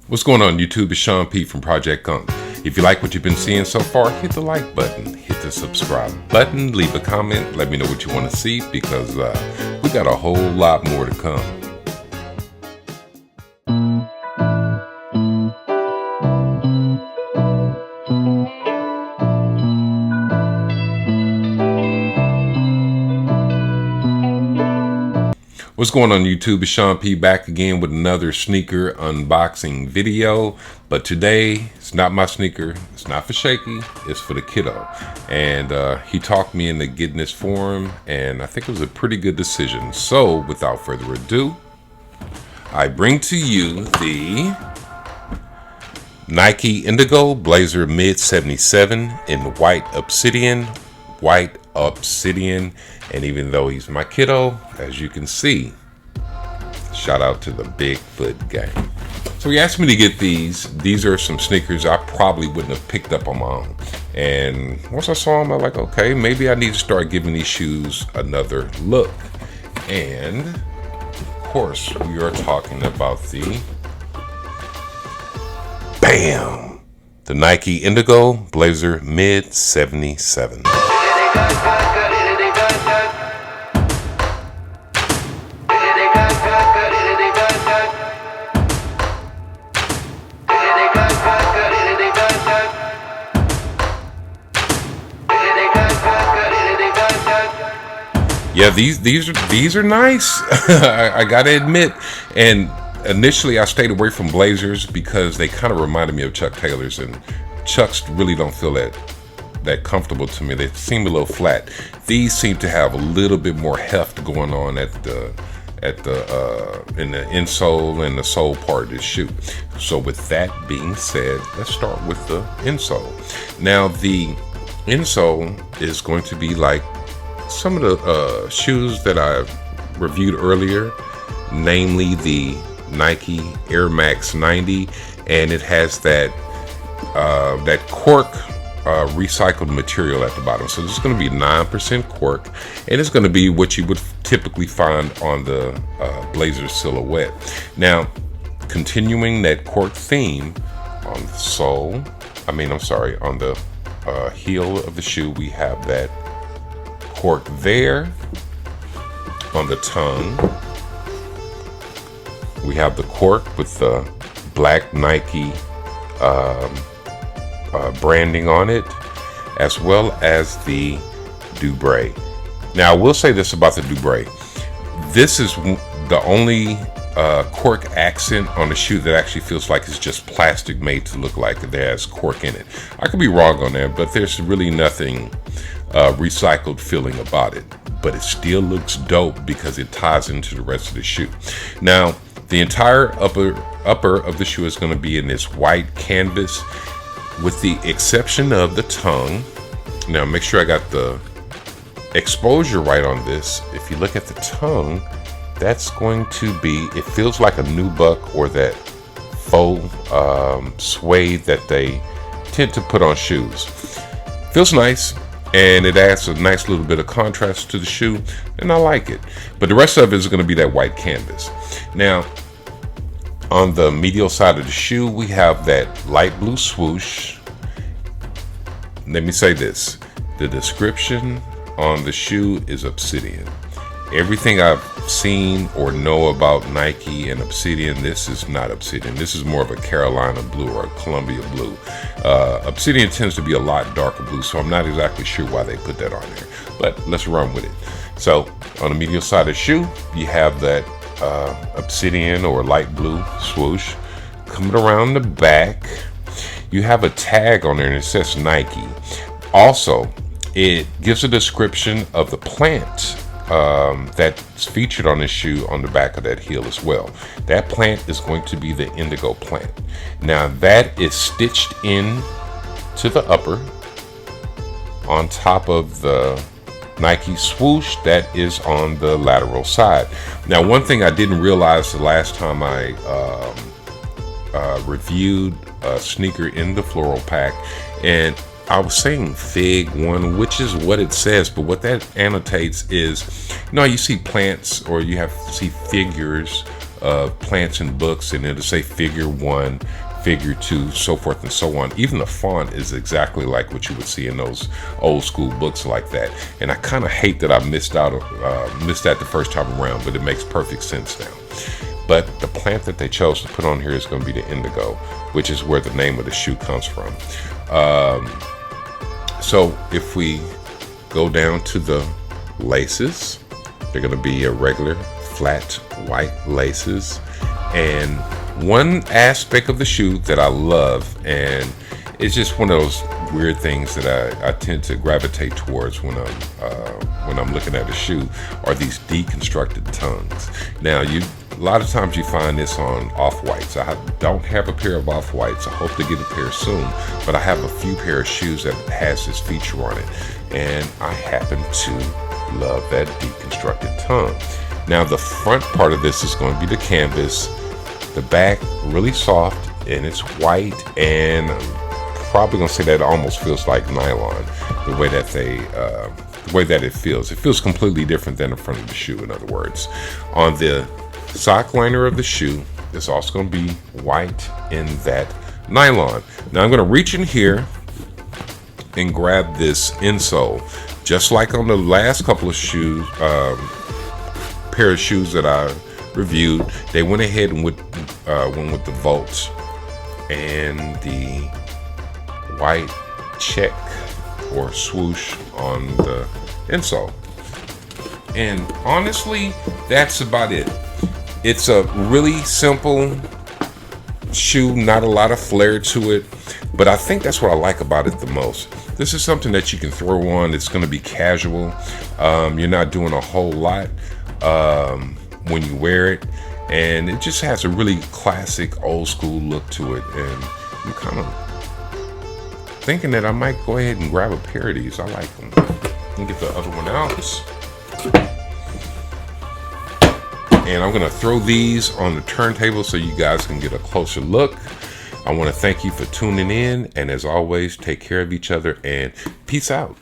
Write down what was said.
What's going on YouTube? It's Sean P from Project Gunk. If you like what you've been seeing so far, hit the like button, hit the subscribe button, leave a comment, let me know what you want to see because we got a whole lot more to come. What's going on YouTube? It's Sean P back again with another sneaker unboxing video. But today, it's not my sneaker. It's not for Shaky. It's for the Kiddo. And he talked me into getting this for him. And I think it was a pretty good decision. So, without further ado, I bring to you the Nike Indigo Blazer Mid 77 in white obsidian. And even though he's my kiddo, as you can see, shout out to the Bigfoot gang. So he asked me to get these. These are some sneakers I probably wouldn't have picked up on my own. And once I saw them, I was like, okay, maybe I need to start giving these shoes another look. And of course, we are talking about the the Nike Indigo Blazer Mid 77. Yeah, these are nice. I gotta admit. And initially, I stayed away from Blazers because they kind of reminded me of Chuck Taylors, and Chucks really don't feel that comfortable to me. They seem a little flat. These seem to have a little bit more heft going on in the insole and the sole part of the shoe. So with that being said, let's start with the insole. Now the insole is going to be like some of the shoes that I reviewed earlier, namely the Nike Air Max 90, and it has that cork recycled material at the bottom. So this is going to be 9% cork, and it's going to be what you would typically find on the Blazer silhouette. Now, continuing that cork theme on the sole, on the heel of the shoe, we have that cork there. On the tongue, we have the cork with the black Nike branding on it, as well as the Dubré. Now, I will say this about the Dubré. This is the only cork accent on the shoe that actually feels like it's just plastic made to look like it has cork in it. I could be wrong on that, but there's really nothing recycled feeling about it. But it still looks dope because it ties into the rest of the shoe. Now, the entire upper of the shoe is going to be in this white canvas, with the exception of the tongue. Now, make sure I got the exposure right on this. If you look at the tongue, that's going to be, it feels like a nubuck or that faux suede that they tend to put on shoes. Feels nice, and it adds a nice little bit of contrast to the shoe, and I like it. But the rest of it is going to be that white canvas. Now, on the medial side of the shoe, we have that light blue swoosh. Let me say this. The description on the shoe is obsidian. Everything I've seen or know about Nike and obsidian, this is not obsidian. This is more of a Carolina blue or a Columbia blue. Obsidian tends to be a lot darker blue, so I'm not exactly sure why they put that on there. But let's run with it. So on the medial side of the shoe, you have that obsidian or light blue swoosh. Coming around the back, you have a tag on there and it says Nike. Also, it gives a description of the plant that's featured on this shoe on the back of that heel as well. That plant is going to be the indigo plant. Now that is stitched in to the upper on top of the Nike swoosh that is on the lateral side. Now, one thing I didn't realize the last time I reviewed a sneaker in the floral pack, and I was saying Fig 1, which is what it says, but what that annotates is, you know, you see plants or you see figures of plants and books, and it'll say figure 1, figure 2, so forth and so on. Even the font is exactly like what you would see in those old school books like that. And I kind of hate that I missed that the first time around, but it makes perfect sense now. But the plant that they chose to put on here is going to be the indigo, which is where the name of the shoe comes from. So if we go down to the laces, they're going to be a regular flat white laces. And one aspect of the shoe that I love, and it's just one of those weird things that I tend to gravitate towards when I'm looking at a shoe, are these deconstructed tongues. Now, a lot of times you find this on off-whites. I don't have a pair of off-whites. I hope to get a pair soon, but I have a few pair of shoes that has this feature on it, and I happen to love that deconstructed tongue. Now, the front part of this is going to be the canvas. The back really soft, and it's white, and I'm probably gonna say that it almost feels like nylon. The way that it feels. It feels completely different than the front of the shoe. In other words, on the sock liner of the shoe, it's also going to be white in that nylon. Now I'm going to reach in here and grab this insole, just like on the last couple of shoes, pair of shoes that I reviewed. They went ahead and went with the Volts and the white check or swoosh on the insole. And honestly, that's about it. It's a really simple shoe, not a lot of flair to it, but I think that's what I like about it the most. This is something that you can throw on. It's going to be casual. You're not doing a whole lot when you wear it, and it just has a really classic old school look to it. And I'm kind of thinking that I might go ahead and grab a pair of these. I like them. Let me get the other one out. And I'm gonna throw these on the turntable so you guys can get a closer look. I want to thank you for tuning in, and as always, take care of each other and peace out.